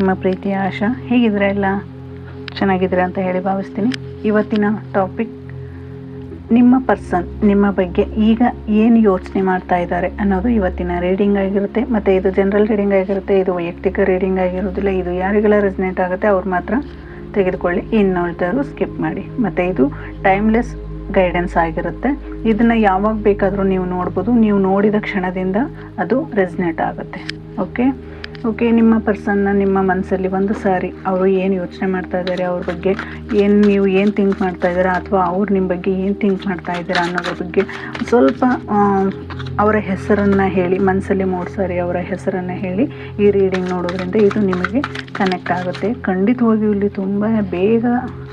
ನಿಮ್ಮ ಪ್ರೀತಿಯ ಆಶಾ. ಹೇಗಿದ್ರೆ ಎಲ್ಲ ಚೆನ್ನಾಗಿದ್ದೀರಾ ಅಂತ ಹೇಳಿ ಭಾವಿಸ್ತೀನಿ. ಇವತ್ತಿನ ಟಾಪಿಕ್ ನಿಮ್ಮ ಪರ್ಸನ್ ನಿಮ್ಮ ಬಗ್ಗೆ ಈಗ ಏನು ಯೋಚನೆ ಮಾಡ್ತಾ ಇದ್ದಾರೆ ಅನ್ನೋದು ಇವತ್ತಿನ ರೀಡಿಂಗ್ ಆಗಿರುತ್ತೆ. ಮತ್ತು ಇದು ಜನರಲ್ ರೀಡಿಂಗ್ ಆಗಿರುತ್ತೆ, ಇದು ವೈಯಕ್ತಿಕ ರೀಡಿಂಗ್ ಆಗಿರೋದಿಲ್ಲ. ಇದು ಯಾರಿಗೆಲ್ಲ ರೆಸನೇಟ್ ಆಗುತ್ತೆ ಅವ್ರು ಮಾತ್ರ ತೆಗೆದುಕೊಳ್ಳಿ, ಇನ್ನುಳಿದವರು ಸ್ಕಿಪ್ ಮಾಡಿ. ಮತ್ತು ಇದು ಟೈಮ್ಲೆಸ್ ಗೈಡೆನ್ಸ್ ಆಗಿರುತ್ತೆ. ಇದನ್ನು ಯಾವಾಗ ಬೇಕಾದರೂ ನೀವು ನೋಡ್ಬೋದು. ನೀವು ನೋಡಿದ ಕ್ಷಣದಿಂದ ಅದು ರೆಸನೇಟ್ ಆಗುತ್ತೆ. ಓಕೆ, ನಿಮ್ಮ ಪರ್ಸನ್ನ ನಿಮ್ಮ ಮನಸ್ಸಲ್ಲಿ ಒಂದು ಸಾರಿ ಅವರು ಏನು ಯೋಚನೆ ಮಾಡ್ತಾ ಇದ್ದಾರೆ, ಅವ್ರ ಬಗ್ಗೆ ನೀವು ಏನು ಥಿಂಕ್ ಮಾಡ್ತಾ ಇದ್ದೀರಾ, ಅಥವಾ ಅವ್ರು ನಿಮ್ಮ ಬಗ್ಗೆ ಏನು ಥಿಂಕ್ ಮಾಡ್ತಾ ಇದ್ದೀರಾ ಅನ್ನೋದ್ರ ಬಗ್ಗೆ ಸ್ವಲ್ಪ ಅವರ ಹೆಸರನ್ನು ಹೇಳಿ, ಮನಸ್ಸಲ್ಲಿ 3 ಸಾರಿ ಅವರ ಹೆಸರನ್ನು ಹೇಳಿ ಈ ರೀಡಿಂಗ್ ನೋಡೋದ್ರಿಂದ ಇದು ನಿಮಗೆ ಕನೆಕ್ಟ್ ಆಗುತ್ತೆ. ಖಂಡಿತವಾಗಿಯೂ ಇಲ್ಲಿ ತುಂಬ ಬೇಗ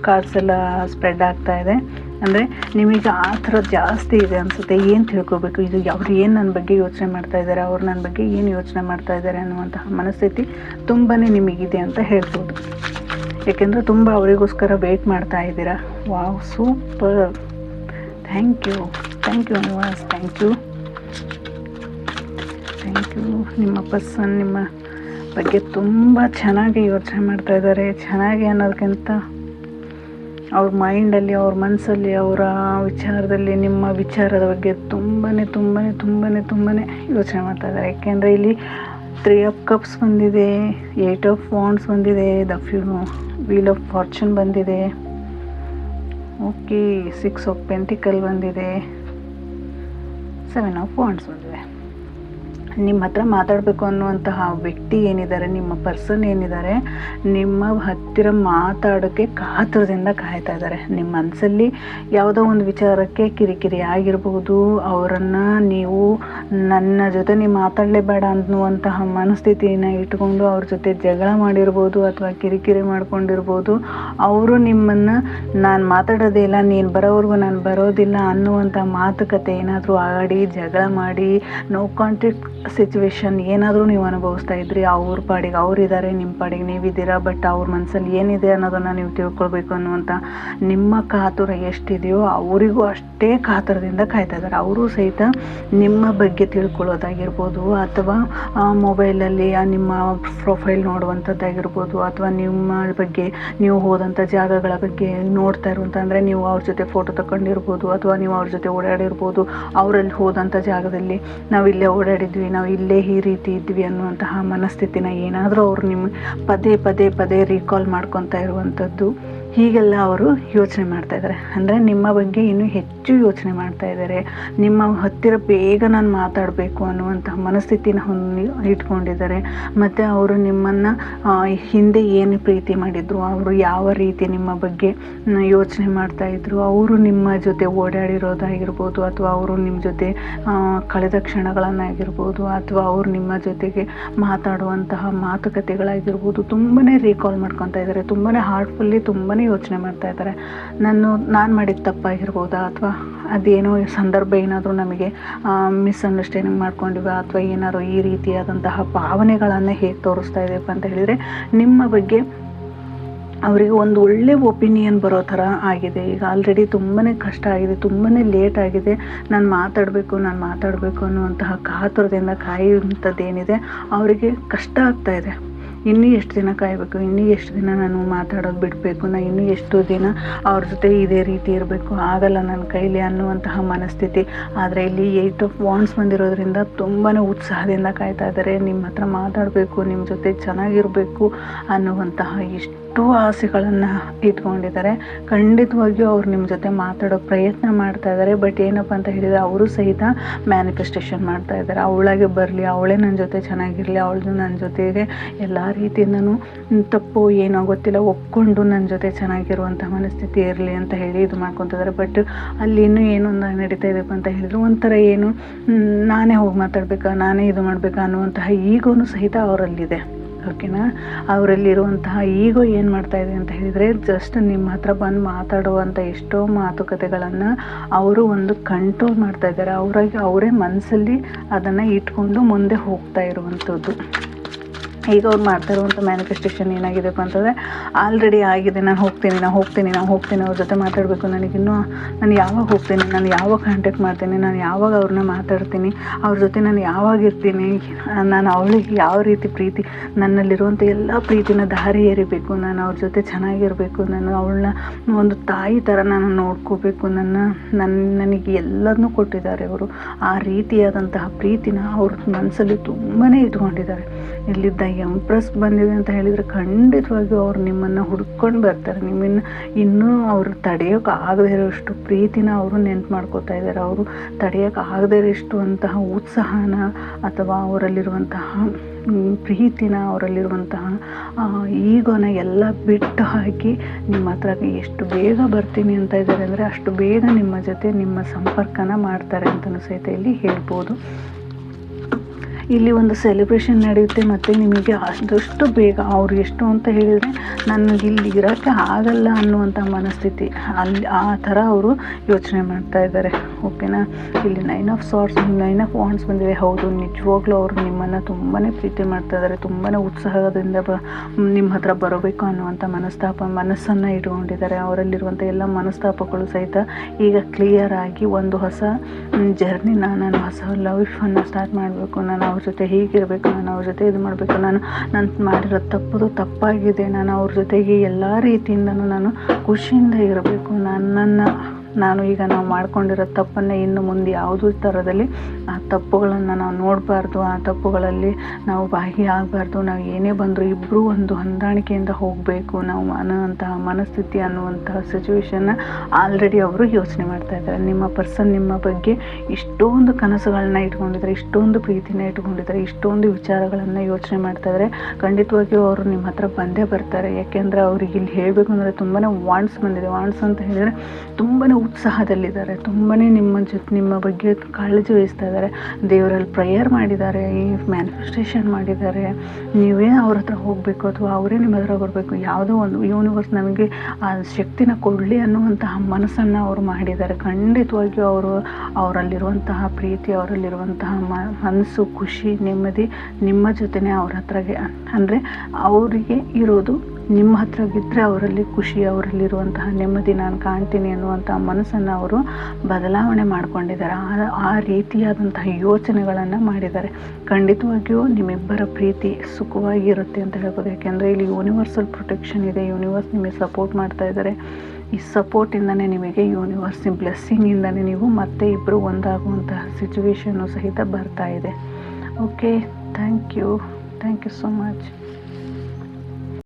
ಕಾರ್ಡ್ಸ್ ಎಲ್ಲ ಸ್ಪ್ರೆಡ್ ಆಗ್ತಾ ಇದೆ. ಅಂದರೆ ನಿಮಗೆ ಆ ಥರ ಜಾಸ್ತಿ ಇದೆ ಅನಿಸುತ್ತೆ. ಏನು ತಿಳ್ಕೊಬೇಕು, ಇದು ಅವ್ರು ಏನು ನನ್ನ ಬಗ್ಗೆ ಯೋಚನೆ ಮಾಡ್ತಾ ಇದ್ದಾರೆ, ಅವ್ರು ನನ್ನ ಬಗ್ಗೆ ಏನು ಯೋಚನೆ ಮಾಡ್ತಾ ಇದ್ದಾರೆ ಅನ್ನುವಂತಹ ಮನಸ್ಥಿತಿ ತುಂಬಾ ನಿಮಗಿದೆ ಅಂತ ಹೇಳ್ಬೋದು. ಏಕೆಂದರೆ ತುಂಬ ಅವರಿಗೋಸ್ಕರ ವೆಯ್ಟ್ ಮಾಡ್ತಾ ಇದ್ದೀರಾ. Wow, super, thank you universe, thank you. ನಿಮ್ಮ ಪರ್ಸನ್ ನಿಮ್ಮ ಬಗ್ಗೆ ತುಂಬ ಚೆನ್ನಾಗಿ ಯೋಚನೆ ಮಾಡ್ತಾ ಇದ್ದಾರೆ. ಚೆನ್ನಾಗಿ ಅನ್ನೋದಕ್ಕಿಂತ ಅವ್ರ ಮೈಂಡಲ್ಲಿ, ಅವ್ರ ಮನಸ್ಸಲ್ಲಿ, ಅವರ ವಿಚಾರದಲ್ಲಿ, ನಿಮ್ಮ ವಿಚಾರದ ಬಗ್ಗೆ ತುಂಬಾ ಯೋಚನೆ ಮಾಡ್ತಾ ಇದ್ದಾರೆ. ಯಾಕೆಂದರೆ ಇಲ್ಲಿ 3 ಆಫ್ ಕಪ್ಸ್ ಬಂದಿದೆ, 8 ಆಫ್ ವಾಂಡ್ಸ್ ಬಂದಿದೆ, ವೀಲ್ ಆಫ್ ಫಾರ್ಚೂನ್ ಬಂದಿದೆ, ಓಕೆ, 6 ಆಫ್ ಪೆಂಟಿಕಲ್ ಬಂದಿದೆ, 7 ಆಫ್ ವಾಂಡ್ಸ್ ಬಂದಿದೆ. ನಿಮ್ಮ ಹತ್ರ ಮಾತಾಡಬೇಕು ಅನ್ನುವಂತಹ ವ್ಯಕ್ತಿ ಏನಿದ್ದಾರೆ, ನಿಮ್ಮ ಪರ್ಸನ್ ಏನಿದ್ದಾರೆ, ನಿಮ್ಮ ಹತ್ತಿರ ಮಾತಾಡೋಕ್ಕೆ ಕಾತರದಿಂದ ಕಾಯ್ತಾ ಇದ್ದಾರೆ. ನಿಮ್ಮ ಮನಸ್ಸಲ್ಲಿ ಯಾವುದೋ ಒಂದು ವಿಚಾರಕ್ಕೆ ಕಿರಿಕಿರಿ ಆಗಿರ್ಬೋದು, ಅವರನ್ನು ನೀವು ನನ್ನ ಜೊತೆ ನೀವು ಮಾತಾಡಲೇಬೇಡ ಅನ್ನುವಂತಹ ಮನಸ್ಥಿತಿನ ಇಟ್ಕೊಂಡು ಅವ್ರ ಜೊತೆ ಜಗಳ ಮಾಡಿರ್ಬೋದು, ಅಥವಾ ಕಿರಿಕಿರಿ ಮಾಡ್ಕೊಂಡಿರ್ಬೋದು. ಅವರು ನಿಮ್ಮನ್ನು ನಾನು ಮಾತಾಡೋದೇ ಇಲ್ಲ, ನೀನು ಬರೋವರೆಗೂ ನಾನು ಬರೋದಿಲ್ಲ ಅನ್ನುವಂಥ ಮಾತುಕತೆ ಏನಾದರೂ ಆಡಿ, ಜಗಳ ಮಾಡಿ, ನೋ ಕಾಂಟ್ಯಾಕ್ಟ್ ಸಿಚುವೇಶನ್ ಏನಾದರೂ ನೀವು ಅನುಭವಿಸ್ತಾ ಇದ್ರಿ. ಅವ್ರ ಪಾಡಿಗೆ ಅವರಿದ್ದಾರೆ, ನಿಮ್ಮ ಪಾಡಿಗೆ ನೀವಿದ್ದೀರಾ. ಬಟ್ ಅವ್ರ ಮನಸ್ಸಲ್ಲಿ ಏನಿದೆ ಅನ್ನೋದನ್ನು ನೀವು ತಿಳ್ಕೊಳ್ಬೇಕು ಅನ್ನುವಂಥ ನಿಮ್ಮ ಕಾತುರ ಎಷ್ಟಿದೆಯೋ ಅವರಿಗೂ ಅಷ್ಟೇ ಕಾತುರದಿಂದ ಕಾಯ್ತಾ ಇದ್ದಾರೆ. ಅವರು ಸಹಿತ ನಿಮ್ಮ ಬಗ್ಗೆ ತಿಳ್ಕೊಳ್ಳೋದಾಗಿರ್ಬೋದು, ಅಥವಾ ಮೊಬೈಲಲ್ಲಿ ನಿಮ್ಮ ಪ್ರೊಫೈಲ್ ನೋಡುವಂಥದ್ದಾಗಿರ್ಬೋದು, ಅಥವಾ ನಿಮ್ಮ ಬಗ್ಗೆ ನೀವು ಹೋದಂಥ ಜಾಗಗಳ ಬಗ್ಗೆ ನೋಡ್ತಾ ಇರುವಂಥ, ಅಂದರೆ ನೀವು ಅವ್ರ ಜೊತೆ ಫೋಟೋ ತಗೊಂಡಿರ್ಬೋದು, ಅಥವಾ ನೀವು ಅವ್ರ ಜೊತೆ ಓಡಾಡಿರ್ಬೋದು. ಅವರಲ್ಲಿ ಹೋದಂಥ ಜಾಗದಲ್ಲಿ ನಾವು ಇಲ್ಲೇ ಓಡಾಡಿದ್ವಿ, ನಾವು ಇಲ್ಲೇ ಈ ರೀತಿ ಇದ್ವಿ ಅನ್ನುವಂತಹ ಮನಸ್ಥಿತಿನ ಏನಾದರೂ ಅವರು ನಿಮ್ಮ ಪದೇ ರೀಕಾಲ್ ಮಾಡ್ಕೊತಾ ಇರುವಂಥದ್ದು, ಹೀಗೆಲ್ಲ ಅವರು ಯೋಚನೆ ಮಾಡ್ತಾ ಇದ್ದಾರೆ. ಅಂದರೆ ನಿಮ್ಮ ಬಗ್ಗೆ ಇನ್ನೂ ಹೆಚ್ಚು ಯೋಚನೆ ಮಾಡ್ತಾ ಇದ್ದಾರೆ. ನಿಮ್ಮ ಹತ್ತಿರ ಬೇಗ ನಾನು ಮಾತಾಡಬೇಕು ಅನ್ನುವಂತಹ ಮನಸ್ಥಿತಿನ ಇಟ್ಕೊಂಡಿದ್ದಾರೆ. ಮತ್ತು ಅವರು ನಿಮ್ಮನ್ನು ಹಿಂದೆ ಏನು ಪ್ರೀತಿ ಮಾಡಿದ್ರು, ಅವರು ಯಾವ ರೀತಿ ನಿಮ್ಮ ಬಗ್ಗೆ ಯೋಚನೆ ಮಾಡ್ತಾಯಿದ್ರು, ಅವರು ನಿಮ್ಮ ಜೊತೆ ಓಡಾಡಿರೋದಾಗಿರ್ಬೋದು, ಅಥವಾ ಅವರು ನಿಮ್ಮ ಜೊತೆ ಕಳೆದ ಕ್ಷಣಗಳನ್ನಾಗಿರ್ಬೋದು, ಅಥವಾ ಅವರು ನಿಮ್ಮ ಜೊತೆಗೆ ಮಾತಾಡುವಂತಹ ಮಾತುಕತೆಗಳಾಗಿರ್ಬೋದು, ತುಂಬಾ ರೀಕಾಲ್ ಮಾಡ್ಕೊತಾ ಇದ್ದಾರೆ. ತುಂಬಾ ಹಾರ್ಟ್ಫುಲ್ಲಿ ತುಂಬಾ ಯೋಚನೆ ಮಾಡ್ತಾ ಇದ್ದಾರೆ. ನಾನು ಮಾಡಿದ ತಪ್ಪಾಗಿರ್ಬೋದಾ, ಅಥವಾ ಅದೇನೋ ಸಂದರ್ಭ ಏನಾದರೂ ನಮಗೆ ಮಿಸ್ಅಂಡರ್ಸ್ಟ್ಯಾಂಡಿಂಗ್ ಮಾಡ್ಕೊಂಡಿವ, ಅಥವಾ ಏನಾದರೂ ಈ ರೀತಿಯಾದಂತಹ ಭಾವನೆಗಳನ್ನು ಹೇಗೆ ತೋರಿಸ್ತಾ ಇದೆಯಪ್ಪ ಅಂತ ಹೇಳಿದರೆ, ನಿಮ್ಮ ಬಗ್ಗೆ ಅವರಿಗೆ ಒಂದು ಒಳ್ಳೆ ಒಪಿನಿಯನ್ ಬರೋ ಥರ ಆಗಿದೆ. ಈಗ ಆಲ್ರೆಡಿ ತುಂಬಾ ಕಷ್ಟ ಆಗಿದೆ, ತುಂಬಾ ಲೇಟ್ ಆಗಿದೆ. ನಾನು ಮಾತಾಡಬೇಕು ಅನ್ನುವಂತಹ ಕಾತುರದಿಂದ ಕಾಯುವಂಥದ್ದೇನಿದೆ ಅವರಿಗೆ ಕಷ್ಟ ಆಗ್ತಾ ಇದೆ. ಇನ್ನೂ ಎಷ್ಟು ದಿನ ಕಾಯಬೇಕು, ಇನ್ನೂ ಎಷ್ಟು ದಿನ ನಾನು ಮಾತಾಡೋದು ಬಿಡಬೇಕು, ನಾನು ಇನ್ನೂ ಎಷ್ಟು ದಿನ ಅವ್ರ ಜೊತೆ ಇದೇ ರೀತಿ ಇರಬೇಕು, ಆಗಲ್ಲ ನನ್ನ ಕೈಲಿ ಅನ್ನುವಂತಹ ಮನಸ್ಥಿತಿ. ಆದರೆ ಇಲ್ಲಿ 8 ಆಫ್ ವಾಂಡ್ಸ್ ಬಂದಿರೋದ್ರಿಂದ ತುಂಬಾ ಉತ್ಸಾಹದಿಂದ ಕಾಯ್ತಾ ಇದ್ದಾರೆ. ನಿಮ್ಮ ಹತ್ರ ಮಾತಾಡಬೇಕು, ನಿಮ್ಮ ಜೊತೆ ಚೆನ್ನಾಗಿರಬೇಕು ಅನ್ನುವಂತಹ ಇಷ್ಟು ಆಸೆಗಳನ್ನು ಇಟ್ಕೊಂಡಿದ್ದಾರೆ. ಖಂಡಿತವಾಗಿಯೂ ಅವ್ರು ನಿಮ್ಮ ಜೊತೆ ಮಾತಾಡೋ ಪ್ರಯತ್ನ ಮಾಡ್ತಾ ಇದ್ದಾರೆ. ಬಟ್ ಏನಪ್ಪ ಅಂತ ಹೇಳಿದರೆ, ಅವರು ಸಹಿತ ಮ್ಯಾನಿಫೆಸ್ಟೇಷನ್ ಮಾಡ್ತಾ ಇದ್ದಾರೆ. ಅವಳಾಗೆ ಬರಲಿ, ಅವಳೇ ನನ್ನ ಜೊತೆ ಚೆನ್ನಾಗಿರಲಿ, ಅವಳು ನನ್ನ ಜೊತೆಗೆ ಎಲ್ಲ ರೀತಿಯಿಂದನೂ ತಪ್ಪು ಏನೋ ಗೊತ್ತಿಲ್ಲ ಒಪ್ಕೊಂಡು ನನ್ನ ಜೊತೆ ಚೆನ್ನಾಗಿರುವಂಥ ಮನಸ್ಥಿತಿ ಇರಲಿ ಅಂತ ಹೇಳಿ ಇದು ಮಾಡ್ಕೊತಿದ್ದಾರೆ. ಬಟ್ ಅಲ್ಲಿ ಇನ್ನೂ ಏನೊಂದು ನಡೀತಾ ಇದೆಯಪ್ಪ ಅಂತ ಹೇಳಿದ್ರು, ಒಂಥರ ಏನು ನಾನೇ ಹೋಗಿ ಮಾತಾಡಬೇಕಾ, ನಾನೇ ಇದು ಮಾಡಬೇಕಾ ಅನ್ನುವಂತಹ ಈಗೋನು ಸಹಿತ ಅವರಲ್ಲಿದೆ. ಓಕೆನಾ? ಅವರಲ್ಲಿರುವಂತಹ ಈಗೋ ಏನು ಮಾಡ್ತಾ ಇದೆ ಅಂತ ಹೇಳಿದರೆ, ಜಸ್ಟ್ ನಿಮ್ಮ ಹತ್ರ ಬಂದು ಮಾತಾಡುವಂಥ ಎಷ್ಟೋ ಮಾತುಕತೆಗಳನ್ನು ಅವರು ಒಂದು ಕಂಟ್ರೋಲ್ ಮಾಡ್ತಾ ಇದ್ದಾರೆ. ಅವರೇ ಮನಸ್ಸಲ್ಲಿ ಅದನ್ನು ಇಟ್ಕೊಂಡು ಮುಂದೆ ಹೋಗ್ತಾ ಇರುವಂಥದ್ದು. ಈಗ ಅವ್ರು ಮಾಡ್ತಾ ಇರುವಂಥ ಮ್ಯಾನಿಫೆಸ್ಟೇಷನ್ ಏನಾಗಿದೆಪ್ಪ ಅಂತಂದರೆ ಆಲ್ರೆಡಿ ಆಗಿದೆ. ನಾನು ಹೋಗ್ತೀನಿ ಅವ್ರ ಜೊತೆ ಮಾತಾಡಬೇಕು. ನಾನು ಯಾವಾಗ ಹೋಗ್ತೀನಿ, ನಾನು ಯಾವಾಗ ಕಾಂಟ್ಯಾಕ್ಟ್ ಮಾಡ್ತೀನಿ, ನಾನು ಯಾವಾಗ ಅವ್ರನ್ನ ಮಾತಾಡ್ತೀನಿ, ಅವ್ರ ಜೊತೆ ನಾನು ಯಾವಾಗ ಇರ್ತೀನಿ, ನಾನು ಅವಳಿಗೆ ಯಾವ ರೀತಿ ಪ್ರೀತಿ, ನನ್ನಲ್ಲಿರುವಂಥ ಎಲ್ಲ ಪ್ರೀತಿನ ದಾರಿ ಎರಿಬೇಕು, ನಾನು ಅವ್ರ ಜೊತೆ ಚೆನ್ನಾಗಿರಬೇಕು, ನಾನು ಅವಳನ್ನ ಒಂದು ತಾಯಿ ಥರ ನಾನು ನೋಡ್ಕೋಬೇಕು, ನನಗೆ ಎಲ್ಲದನ್ನೂ ಕೊಟ್ಟಿದ್ದಾರೆ ಅವರು. ಆ ರೀತಿಯಾದಂತಹ ಪ್ರೀತಿನ ಅವ್ರ ಮನಸ್ಸಲ್ಲಿ ತುಂಬಾ ಇಟ್ಕೊಂಡಿದ್ದಾರೆ. ಇಲ್ಲಿದ್ದ ಎಂಪ್ರೆಸ್ ಬಂದಿದೆ ಅಂತ ಹೇಳಿದರೆ ಖಂಡಿತವಾಗಿಯೂ ಅವ್ರು ನಿಮ್ಮನ್ನು ಹುಡ್ಕೊಂಡು ಬರ್ತಾರೆ. ನಿಮ್ಮನ್ನು ಇನ್ನೂ ಅವರು ತಡೆಯೋಕೆ ಆಗದೇ ಇರೋಷ್ಟು ಪ್ರೀತಿನ ಅವರು ನೆನ್ಪು ಮಾಡ್ಕೋತಾ ಇದ್ದಾರೆ. ಅವರು ತಡೆಯೋಕೆ ಆಗದೇ ಇರೋಷ್ಟು ಅಂತಹ ಉತ್ಸಾಹನ ಅಥವಾ ಅವರಲ್ಲಿರುವಂತಹ ಪ್ರೀತಿನ, ಅವರಲ್ಲಿರುವಂತಹ ಈಗೋನ ಎಲ್ಲ ಬಿಟ್ಟು ಹಾಕಿ ನಿಮ್ಮ ಹತ್ರ ಎಷ್ಟು ಬೇಗ ಬರ್ತೀನಿ ಅಂತ ಇದ್ದಾರೆ ಅಂದರೆ ಅಷ್ಟು ಬೇಗ ನಿಮ್ಮ ಜೊತೆ ನಿಮ್ಮ ಸಂಪರ್ಕನ ಮಾಡ್ತಾರೆ ಅಂತಲೂ ಸಹಿತ ಇಲ್ಲಿ ಹೇಳ್ಬೋದು. ಇಲ್ಲಿ ಒಂದು ಸೆಲೆಬ್ರೇಷನ್ ನಡೆಯುತ್ತೆ ಮತ್ತು ನಿಮಗೆ ಆದಷ್ಟು ಬೇಗ ಅವ್ರು ಎಷ್ಟು ಅಂತ ಹೇಳಿದರೆ ನನಗೆ ಇಲ್ಲಿ ಇರೋಕ್ಕೆ ಆಗಲ್ಲ ಅನ್ನುವಂಥ ಮನಸ್ಥಿತಿ, ಅಲ್ಲಿ ಆ ಥರ ಅವರು ಯೋಚನೆ ಮಾಡ್ತಾ ಇದ್ದಾರೆ. ಓಕೆನಾ. ಇಲ್ಲಿ 9 ಆಫ್ ವಾಂಡ್ಸ್ ಬಂದಿದೆ. ಹೌದು, ನಿಜವಾಗ್ಲೂ ಅವರು ನಿಮ್ಮನ್ನು ತುಂಬಾ ಪ್ರೀತಿ ಮಾಡ್ತಾ ಇದ್ದಾರೆ. ತುಂಬಾ ಉತ್ಸಾಹದಿಂದ ನಿಮ್ಮ ಹತ್ರ ಬರಬೇಕು ಅನ್ನುವಂಥ ಮನಸ್ಸನ್ನು ಇಟ್ಕೊಂಡಿದ್ದಾರೆ. ಅವರಲ್ಲಿರುವಂಥ ಎಲ್ಲ ಮನಸ್ತಾಪಗಳು ಸಹಿತ ಈಗ ಕ್ಲಿಯರ್ ಆಗಿ ಒಂದು ಹೊಸ ಜರ್ನಿನ, ನಾನು ಹೊಸ ಲೈಫನ್ನು ಸ್ಟಾರ್ಟ್ ಮಾಡಬೇಕು, ನಾನು ಅವ್ರ ಜೊತೆ ಹೀಗಿರಬೇಕು, ನಾನು ಅವ್ರ ಜೊತೆ ಇದು ಮಾಡಬೇಕು, ನಾನು ಮಾಡಿರೋ ತಪ್ಪಾಗಿದೆ, ನಾನು ಅವ್ರ ಜೊತೆಗೆ ಎಲ್ಲ ರೀತಿಯಿಂದನೂ ನಾನು ಖುಷಿಯಿಂದ ಇರಬೇಕು, ನಾನು ಈಗ ನಾವು ಮಾಡ್ಕೊಂಡಿರೋ ತಪ್ಪನ್ನು ಇನ್ನು ಮುಂದೆ ಯಾವುದೂ ಥರದಲ್ಲಿ ಆ ತಪ್ಪುಗಳನ್ನು ನಾವು ನೋಡಬಾರ್ದು, ಆ ತಪ್ಪುಗಳಲ್ಲಿ ನಾವು ಭಾಗಿಯಾಗಬಾರ್ದು, ನಾವು ಏನೇ ಬಂದರೂ ಇಬ್ಬರೂ ಒಂದು ಹೊಂದಾಣಿಕೆಯಿಂದ ಹೋಗಬೇಕು ನಾವು ಅನ್ನೋಂತಹ ಮನಸ್ಥಿತಿ ಅನ್ನುವಂತಹ ಸಿಚುವೇಶನ್ನ ಆಲ್ರೆಡಿ ಅವರು ಯೋಚನೆ ಮಾಡ್ತಾ ಇದ್ದಾರೆ. ನಿಮ್ಮ ಪರ್ಸನ್ ನಿಮ್ಮ ಬಗ್ಗೆ ಇಷ್ಟೊಂದು ಕನಸುಗಳನ್ನ ಇಟ್ಕೊಂಡಿದ್ದಾರೆ, ಇಷ್ಟೊಂದು ಪ್ರೀತಿನ ಇಟ್ಕೊಂಡಿದ್ದಾರೆ, ಇಷ್ಟೊಂದು ವಿಚಾರಗಳನ್ನು ಯೋಚನೆ ಮಾಡ್ತಾ ಇದ್ದಾರೆ. ಖಂಡಿತವಾಗಿಯೂ ಅವರು ನಿಮ್ಮ ಹತ್ರ ಬಂದೇ ಬರ್ತಾರೆ. ಯಾಕೆಂದರೆ ಅವ್ರಿಗೆ ಇಲ್ಲಿ ಹೇಳಬೇಕು ಅಂದರೆ ತುಂಬಾ ವಾಂಡ್ಸ್ ಬಂದಿದೆ. ವಾಂಡ್ಸ್ ಅಂತ ಹೇಳಿದರೆ ತುಂಬಾ ಉತ್ಸಾಹದಲ್ಲಿದ್ದಾರೆ, ತುಂಬಾ ನಿಮ್ಮ ಬಗ್ಗೆ ಕಾಳಜಿ ವಹಿಸ್ತಾ ಇದ್ದಾರೆ, ದೇವರಲ್ಲಿ ಪ್ರೇಯರ್ ಮಾಡಿದ್ದಾರೆ, ಈ ಮ್ಯಾನಿಫೆಸ್ಟೇಷನ್ ಮಾಡಿದ್ದಾರೆ. ನೀವೇ ಅವ್ರ ಹತ್ರ ಹೋಗಬೇಕು ಅಥವಾ ಅವರೇ ನಿಮ್ಮ ಹತ್ರ ಬರಬೇಕು, ಯಾವುದೋ ಒಂದು ಯೂನಿವರ್ಸ್ ನಮಗೆ ಆ ಶಕ್ತಿನ ಕೊಡಲಿ ಅನ್ನುವಂತಹ ಮನಸ್ಸನ್ನು ಅವರು ಮಾಡಿದ್ದಾರೆ. ಖಂಡಿತವಾಗಿಯೂ ಅವರಲ್ಲಿರುವಂತಹ ಪ್ರೀತಿ, ಅವರಲ್ಲಿರುವಂತಹ ಮನಸ್ಸು, ಖುಷಿ, ನೆಮ್ಮದಿ ನಿಮ್ಮ ಜೊತೆನೇ ಅವ್ರ ಹತ್ರಗೆ, ಅಂದರೆ ಅವರಿಗೆ ಇರೋದು ನಿಮ್ಮ ಹತ್ರಗಿದ್ದರೆ ಅವರಲ್ಲಿ ಖುಷಿ, ಅವರಲ್ಲಿರುವಂತಹ ನೆಮ್ಮದಿ ನಾನು ಕಾಣ್ತೀನಿ ಅನ್ನುವಂಥ ಮನಸ್ಸನ್ನು ಅವರು ಬದಲಾವಣೆ ಮಾಡಿಕೊಂಡಿದ್ದಾರೆ. ಆ ರೀತಿಯಾದಂತಹ ಯೋಚನೆಗಳನ್ನು ಮಾಡಿದ್ದಾರೆ. ಖಂಡಿತವಾಗಿಯೂ ನಿಮ್ಮಿಬ್ಬರ ಪ್ರೀತಿ ಸುಖವಾಗಿರುತ್ತೆ ಅಂತ ಹೇಳ್ಬೋದು. ಯಾಕೆಂದರೆ ಇಲ್ಲಿ ಯೂನಿವರ್ಸಲ್ ಪ್ರೊಟೆಕ್ಷನ್ ಇದೆ, ಯೂನಿವರ್ಸ್ ನಿಮಗೆ ಸಪೋರ್ಟ್ ಮಾಡ್ತಾ ಇದ್ದಾರೆ. ಈ ಸಪೋರ್ಟಿಂದನೇ ನಿಮಗೆ ಯೂನಿವರ್ಸ್ ಬ್ಲೆಸ್ಸಿಂಗಿಂದನೇ ನೀವು ಮತ್ತೆ ಇಬ್ಬರು ಒಂದಾಗುವಂತಹ ಸಿಚುವೇಶನ್ನು ಸಹಿತ ಬರ್ತಾ ಇದೆ. Okay, thank you so much.